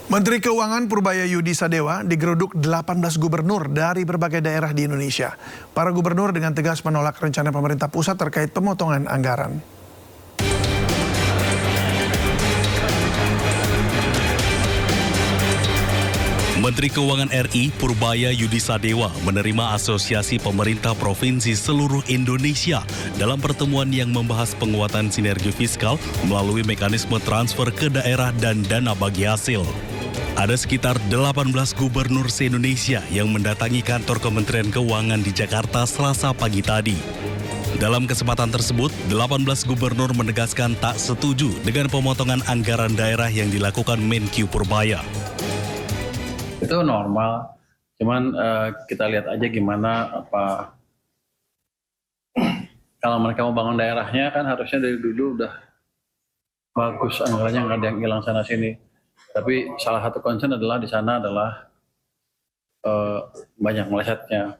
Menteri Keuangan Purbaya Yudi Sadewa digeruduk 18 gubernur dari berbagai daerah di Indonesia. Para gubernur dengan tegas menolak rencana pemerintah pusat terkait pemotongan anggaran. Menteri Keuangan RI Purbaya Yudi Sadewa menerima Asosiasi Pemerintah Provinsi seluruh Indonesia dalam pertemuan yang membahas penguatan sinergi fiskal melalui mekanisme transfer ke daerah dan dana bagi hasil. Ada sekitar 18 gubernur se-Indonesia yang mendatangi kantor Kementerian Keuangan di Jakarta Selasa pagi tadi. Dalam kesempatan tersebut, 18 gubernur menegaskan tak setuju dengan pemotongan anggaran daerah yang dilakukan Menkyu Purbaya. Itu normal, cuman kita lihat aja gimana kalau mereka mau bangun daerahnya kan harusnya dari dulu udah bagus anggarannya, nggak ada yang hilang sana sini. Tapi salah satu concern adalah di sana adalah banyak melesetnya.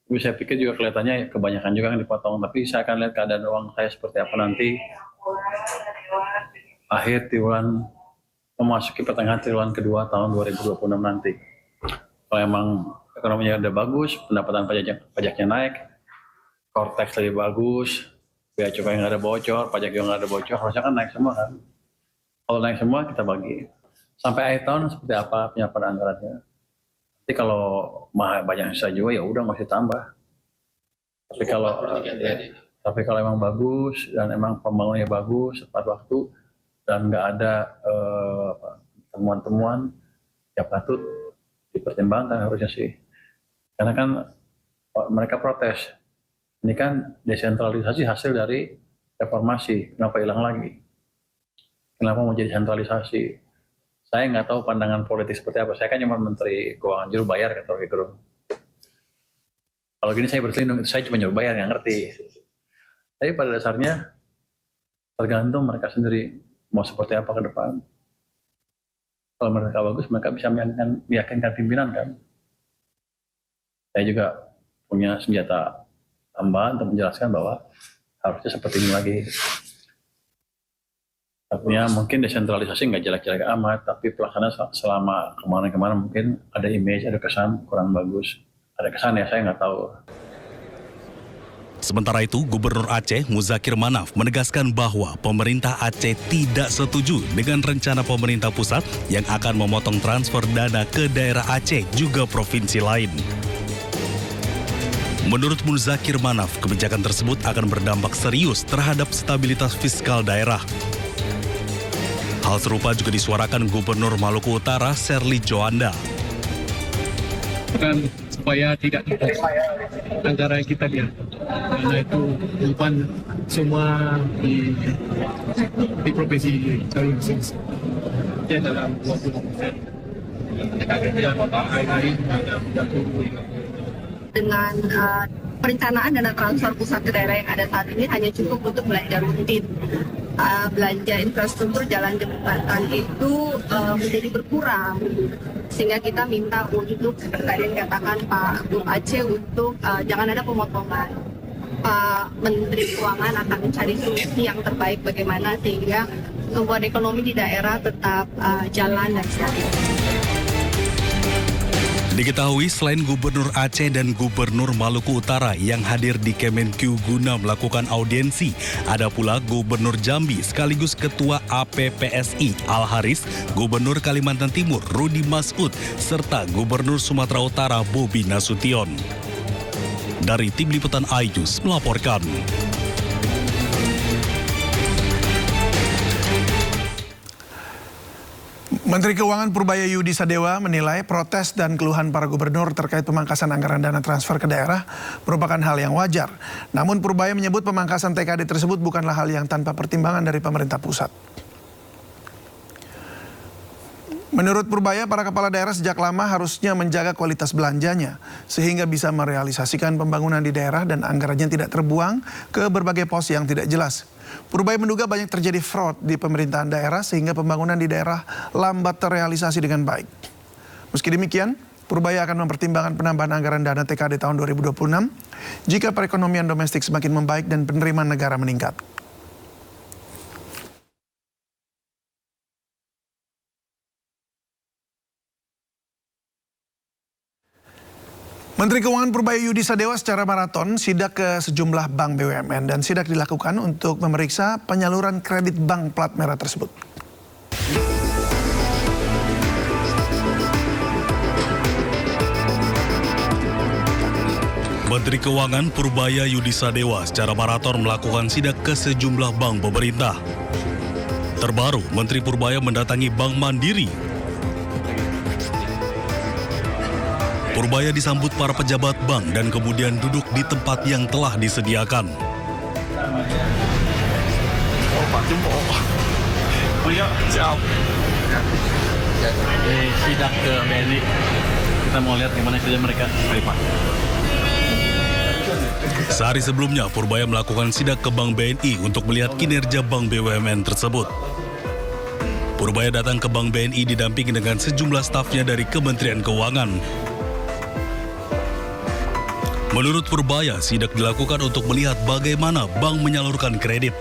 Tapi saya pikir juga kelihatannya kebanyakan juga yang dipotong. Tapi saya akan lihat keadaan uang saya seperti apa nanti akhir triwulan memasuki pertengahan triwulan kedua tahun 2026 nanti. Kalau emang ekonominya udah bagus, pendapatan pajaknya naik, Cortex lebih bagus, bea cukai nggak ada bocor, pajak juga nggak ada bocor, harusnya kan naik semua kan. Kalau naik semua kita bagi. Sampai akhir tahun seperti apa penyampaian anggarannya. Nanti kalau banyak sisa juga ya udah masih tambah. Tapi kalau emang bagus dan emang pembangunannya bagus tepat waktu dan nggak ada temuan-temuan, ya patut dipertimbangkan harusnya sih. Karena kan mereka protes. Ini kan desentralisasi hasil dari reformasi, kenapa hilang lagi? Kenapa mau jadi sentralisasi? Saya nggak tahu pandangan politik seperti apa. Saya kan cuma Menteri Keuangan, juru bayar kata Rocky Gerung. Kalau gini saya berselindung, saya cuma juru bayar, nggak ngerti. Tapi pada dasarnya tergantung mereka sendiri mau seperti apa ke depan. Kalau mereka bagus, mereka bisa meyakinkan pimpinan kan. Saya juga punya senjata tambahan untuk menjelaskan bahwa harusnya seperti ini lagi. Artinya mungkin desentralisasi nggak jelek-jelek amat, tapi pelaksanaan selama kemarin-kemarin mungkin ada image, ada kesan kurang bagus. Ada kesan ya, saya nggak tahu. Sementara itu, Gubernur Aceh Muzakir Manaf menegaskan bahwa pemerintah Aceh tidak setuju dengan rencana pemerintah pusat yang akan memotong transfer dana ke daerah Aceh juga provinsi lain. Menurut Muzakir Manaf, kebijakan tersebut akan berdampak serius terhadap stabilitas fiskal daerah. Hal serupa juga disuarakan Gubernur Maluku Utara, Serly Joanda. Dan supaya tidak anggaran kita dia, karena itu beban semua di provinsi Sulawesi dia dalam 20%. Dengan perencanaan dana transfer pusat ke daerah yang ada saat ini hanya cukup untuk belanja rutin. Belanja infrastruktur jalan jembatan itu menjadi berkurang, sehingga kita minta untuk tadi yang katakan Pak Gub Aceh untuk jangan ada pemotongan. Pak Menteri Keuangan akan mencari solusi yang terbaik bagaimana sehingga tumbuhan ekonomi di daerah tetap jalan dan stabil. Diketahui selain Gubernur Aceh dan Gubernur Maluku Utara yang hadir di Kemenkyu guna melakukan audiensi, ada pula Gubernur Jambi sekaligus Ketua APPSI Al Haris, Gubernur Kalimantan Timur Rudi Masud, serta Gubernur Sumatera Utara Bobi Nasution. Dari Tim Liputan iNews melaporkan. Menteri Keuangan Purbaya Yudi Sadewa menilai protes dan keluhan para gubernur terkait pemangkasan anggaran dana transfer ke daerah merupakan hal yang wajar. Namun Purbaya menyebut pemangkasan TKD tersebut bukanlah hal yang tanpa pertimbangan dari pemerintah pusat. Menurut Purbaya, para kepala daerah sejak lama harusnya menjaga kualitas belanjanya sehingga bisa merealisasikan pembangunan di daerah dan anggarannya tidak terbuang ke berbagai pos yang tidak jelas. Purbaya menduga banyak terjadi fraud di pemerintahan daerah sehingga pembangunan di daerah lambat terrealisasi dengan baik. Meski demikian, Purbaya akan mempertimbangkan penambahan anggaran dana TKD tahun 2026 jika perekonomian domestik semakin membaik dan penerimaan negara meningkat. Menteri Keuangan Purbaya Yudi Sadewa secara maraton sidak ke sejumlah bank BUMN dan sidak dilakukan untuk memeriksa penyaluran kredit bank plat merah tersebut. Menteri Keuangan Purbaya Yudi Sadewa secara maraton melakukan sidak ke sejumlah bank pemerintah. Terbaru, Menteri Purbaya mendatangi Bank Mandiri. Purbaya disambut para pejabat bank dan kemudian duduk di tempat yang telah disediakan. Sidak ke BNI. Kita mau lihat gimana kerja mereka. Pak. Sehari sebelumnya, Purbaya melakukan sidak ke Bank BNI untuk melihat kinerja bank BUMN tersebut. Purbaya datang ke Bank BNI didampingi dengan sejumlah stafnya dari Kementerian Keuangan. Menurut Purbaya, sidak dilakukan untuk melihat bagaimana bank menyalurkan kredit.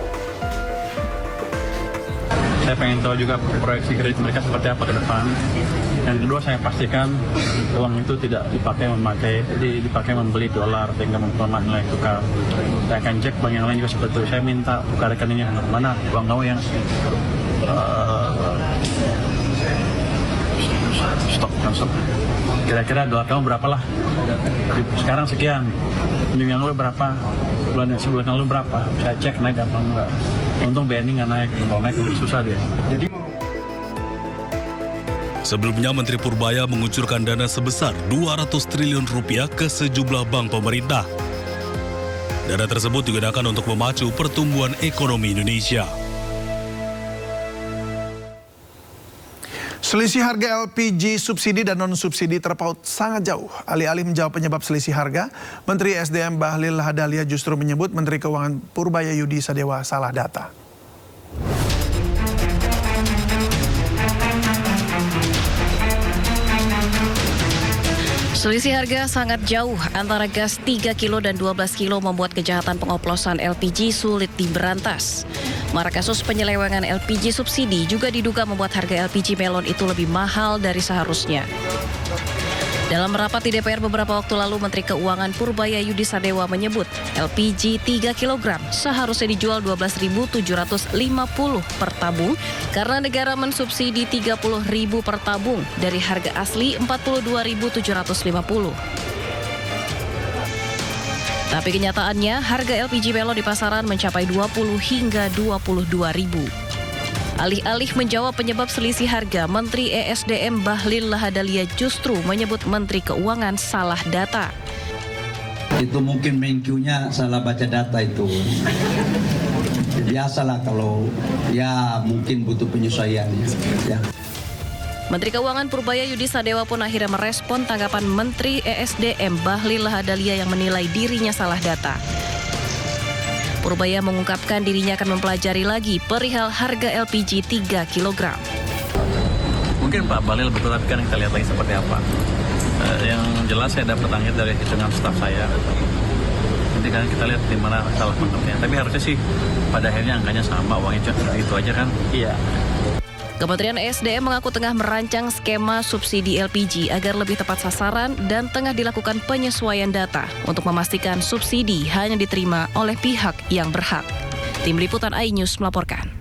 Saya pengen tahu juga proyeksi kredit mereka seperti apa ke depan. Yang kedua, saya pastikan uang itu tidak dipakai membeli dolar sehingga memperlemah nilai tukar. Saya akan cek bank yang lain juga seperti itu. Saya minta buka rekeningnya mana uang kamu yang stok. Kira-kira dolar kamu berapa lah? Sekarang sekian. Minggu yang lalu berapa? Sebulan yang lalu berapa? Saya cek naik apa enggak. Untung BNI nggak naik. Kalau naik lebih susah dia. Sebelumnya, Menteri Purbaya mengucurkan dana sebesar 200 triliun rupiah ke sejumlah bank pemerintah. Dana tersebut digunakan untuk memacu pertumbuhan ekonomi Indonesia. Selisih harga LPG subsidi dan non-subsidi terpaut sangat jauh. Alih-alih menjawab penyebab selisih harga, Menteri SDM Bahlil Lahadalia justru menyebut Menteri Keuangan Purbaya Yudi Sadewa salah data. Selisih harga sangat jauh antara gas 3 kilo dan 12 kilo membuat kejahatan pengoplosan LPG sulit diberantas. Marak kasus penyelewengan LPG subsidi juga diduga membuat harga LPG melon itu lebih mahal dari seharusnya. Dalam rapat di DPR beberapa waktu lalu, Menteri Keuangan Purbaya Yudi Sadewa menyebut LPG 3 kg seharusnya dijual 12.750 per tabung karena negara mensubsidi 30.000 per tabung dari harga asli 42.750. Tapi kenyataannya harga LPG melon di pasaran mencapai 20 hingga 22.000. Alih-alih menjawab penyebab selisih harga, Menteri ESDM Bahlil Lahadalia justru menyebut Menteri Keuangan salah data. Itu mungkin Menkyu-nya salah baca data itu. Biasalah kalau ya mungkin butuh penyesuaian. Ya. Menteri Keuangan Purbaya Yudi Sadewa pun akhirnya merespon tanggapan Menteri ESDM Bahlil Lahadalia yang menilai dirinya salah data. Purbaya mengungkapkan dirinya akan mempelajari lagi perihal harga LPG 3 kg. Mungkin Pak Bahlil betul, tapi kan kita lihat lagi seperti apa. Yang jelas saya dapat angin dari hitungan staf saya. Nanti kan kita lihat di mana salah pengertian. Tapi harusnya sih pada akhirnya angkanya sama, uangnya cuma itu aja kan. Iya. Kementerian ESDM mengaku tengah merancang skema subsidi LPG agar lebih tepat sasaran dan tengah dilakukan penyesuaian data untuk memastikan subsidi hanya diterima oleh pihak yang berhak. Tim Liputan iNews melaporkan.